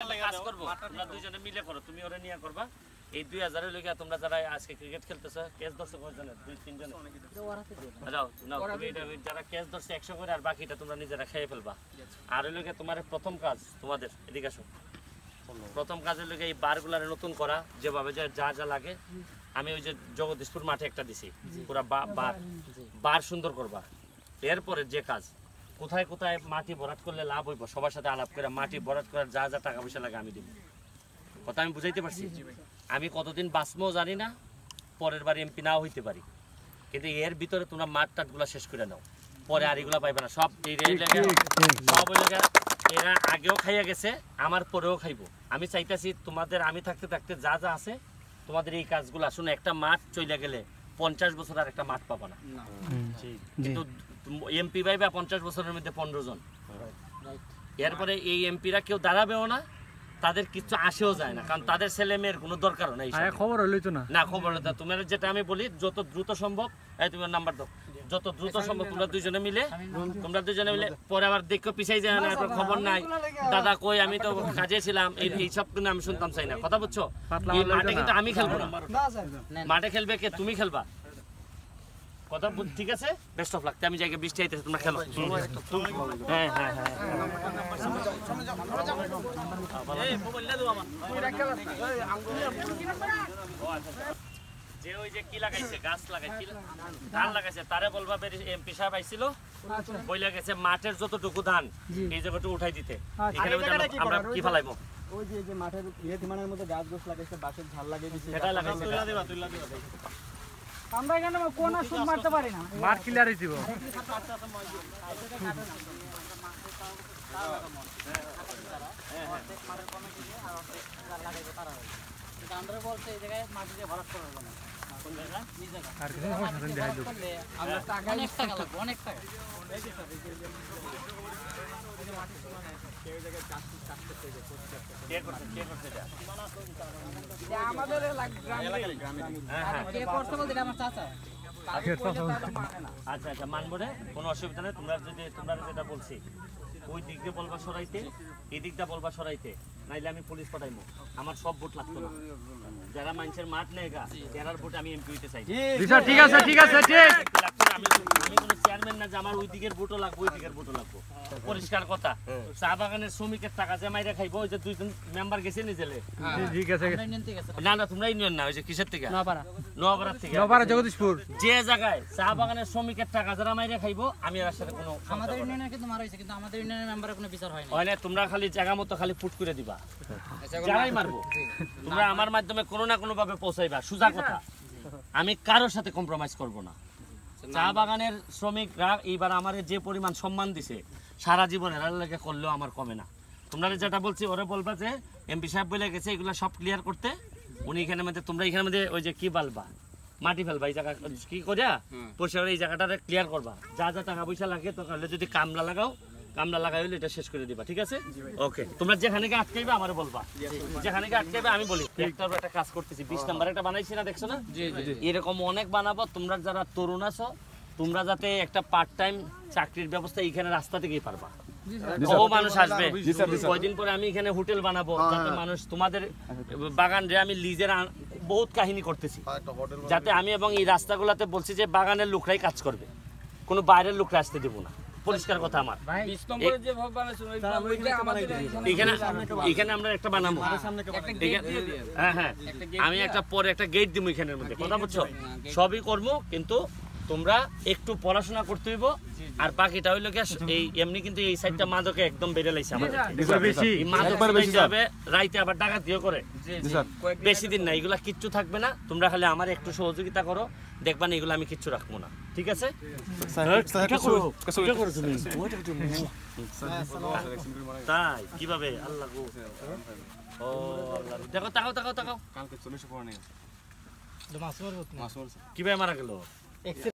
কাজ করব তোমরা দুইজনে মিলে করো তুমি ওরে নিয়া করবা এই 2000 এর লাগি তোমরা যারা আজকে ক্রিকেট খেলতেছো ক্যাচ ধরছো কয়জন দুই তিনজন যাও নাও তুমি এটা যারা ক্যাচ ধরছে 100 করে আর বাকিটা তোমরা নিজেরা খেয়ে ফেলবা আর ওই লাগি তোমার প্রথম কাজ তোমাদের এদিকে আসো প্রথম কাজের লাগি এই বারগুলারে নতুন করা যেভাবে যা যা লাগে আমি ওই যে জগদীশপুর মাঠে একটা দিছি পুরো বার সুন্দর করবা এরপরে যে কাজ কোথায় কোথায় মাটি ভরাট করলে লাভ হইব সবার সাথে আলাপ করে মাটি ভরাট করার যা যা টাকা পয়সা লাগে আমি দিব কথা আমি বুঝাইতে পারছি আমি কতদিন বাঁচবো জানি না পরের বার এমপি নাও হইতে পারি কিন্তু এর ভিতরে তোমরা মাঠ টাটগুলো শেষ করে নাও পরে আর এগুলো পাইবে না সব সব ওই জায়গা এরা আগেও খাইয়া গেছে আমার পরেও খাইবো আমি চাইতেছি তোমাদের আমি থাকতে থাকতে যা যা আছে তোমাদের এই কাজগুলো শুনে একটা মাঠ চলে গেলে 50 বছর আর একটা মাঠ পাবা না কিন্তু এমপি পাইবা 50 বছরের মধ্যে 15 জন এরপরে এই এমপিরা কেউ দাঁড়াবেও না তাদের কিছু আসেও যায় না কারণ তাদের ছেলে মেয়ের কোনো দরকারও নাই খবর হইলো তো না খবর হলো তোমার যেটা আমি বলি যত দ্রুত সম্ভব এই তোমার নাম্বার দাও যত দ্রুত সম্ভব তোমরা দুইজনে মিলে পরে আবার দেখো পিছাই যায় না খবর নাই দাদা কই আমি তো কাজে ছিলাম এই সব কিন্তু আমি শুনতাম চাই না কথা বুঝছো এই মাঠে কিন্তু আমি খেলবো না মাঠে খেলবে কে তুমি খেলবা কথা ঠিক আছে বেস্ট অফ লাক আমি জায়গায় বৃষ্টি আইতেছে তোমরা খেলো হ্যাঁ হ্যাঁ হ্যাঁ যে ওই যে কি লাগাইছে গাছ লাগাইছে ধান লাগাইছে তারে বলবা এমপি সাহেব আইছিল বইলা গেছে মাঠের যতটুকু ধান এই জায়গাটা উঠাই দিতে এখানে আমরা কি ফলাইবো ওই যে মাঠের ইয়েমানের মধ্যে গাছ গোছ লাগাইছে বাঁশের ঝাল লাগিয়ে দিয়েছে সেটা লাগাইছে তুইলা দিবা আমরা এখানে কোন শুট মারতে পারি না মার ক্লিয়ার হই দিব আমরা বলতে এই জায়গায় মাটি দিয়ে ভরাট করা হবে না কোন জায়গা এই জায়গা আর কিছু সমস্যা নেই দেখাই দেব আমরা টাকা অনেক টাকা লাগবে অনেক টাকা আমাদের আমার চাচা আচ্ছা আচ্ছা মানবো রে কোনো অসুবিধা নেই তোমরা যেটা বলছি ওই দিক দিয়ে বলবা সরাইতে এই দিকটা বলবা সরাইতে নাইলে আমি পুলিশ পাঠাইবো আমার সব ভোট লাগতো না যারা মানুষের মাঠ নেই গা যারার ভোট আমি এমপি হইতে চাই ঠিক আছে ঠিক আমি কোনো চেয়ারম্যান না যে আমার ওই দিকের ভোটও লাগবে ওই দিকের ভোটও লাগবে পরিষ্কার কথা চা বাগানের শ্রমিকের টাকা যে মাইরা খাইবো ওই যে দুইজন মেম্বার গেছে নি জেলে ঠিক আছে না না তোমরা ইউনিয়ন না ওই যে কিসের থেকে নোয়াপাড়া থেকে নোয়াপাড়া জগদীশপুর যে জায়গায় চা বাগানের শ্রমিকের টাকা যারা মাইরা খাইবো আমি এর সাথে কোনো আমাদের ইউনিয়নে কিন্তু মারা হইছে কিন্তু আমাদের ইউনিয়নের মেম্বারের কোনো বিচার হয় না হয় না তোমরা খালি জায়গা মতো খালি ফুট করে দিবা যারাই মারবো তোমরা আমার মাধ্যমে কোনো না কোনো ভাবে পৌঁছাইবা সুজা কথা আমি কারোর সাথে কম্প্রোমাইজ করব না চা বাগানের শ্রমিকরা এইবার আমার যে পরিমাণ সম্মান দিছে সারা জীবন এর লাগে করলেও আমার কমে না তোমরা যেটা বলছি ওরে বলবা যে এমপি সাহেব বলে গেছে এগুলো সব ক্লিয়ার করতে উনি এখানে মধ্যে তোমরা এখানে মধ্যে ওই যে কি বালবা মাটি ফেলবা এই জায়গা কি করিয়া পরিষ্কার এই জায়গাটা ক্লিয়ার করবা যা যা টাকা পয়সা লাগে তো যদি কামলা লাগাও কামলা লাগাই হলে এটা শেষ করে দিবা ঠিক আছে ওকে তোমরা যেখানে গিয়ে আটকাইবা আমারে বলবা যেখানে গিয়ে আটকাইবা আমি বলি একটা কাজ করতেছি 20 নাম্বার একটা বানাইছি না দেখছো না এরকম অনেক বানাবো তোমরা যারা তরুণ আছো তোমরা যাতে একটা পার্ট টাইম চাকরির ব্যবস্থা এইখানে রাস্তা থেকেই পারবা ও মানুষ আসবে কয়দিন পরে আমি এখানে হোটেল বানাবো যাতে মানুষ তোমাদের বাগান রে আমি লিজের বহুত কাহিনী করতেছি যাতে আমি এবং এই রাস্তাগুলোতে বলছি যে বাগানের লোকরাই কাজ করবে কোনো বাইরের লোকরা আসতে দেবো না পরিষ্কার কথা আমার এখানে আমরা একটা বানাবো হ্যাঁ হ্যাঁ আমি একটা পরে একটা গেট দিব এখানের মধ্যে কথা বুঝছো সবই করবো কিন্তু তোমরা একটু পড়াশোনা করতে হইব আর বাকিটা হইলো কি এই এমনি কিন্তু এই সাইডটা মাদকে একদম বেড়ে লাইছে আমাদের বেশি মাদক বেশি হবে রাইতে আবার ডাকাতিও করে বেশি দিন না এগুলা কিচ্ছু থাকবে না তোমরা খালি আমার একটু সহযোগিতা করো দেখবা না এগুলো আমি কিচ্ছু রাখবো না ঠিক আছে তাই কিভাবে আল্লাহ গো ও আল্লাহ দেখো তাকাও তাকাও তাকাও কালকে 40 পড়া নেই কিভাবে মারা গেল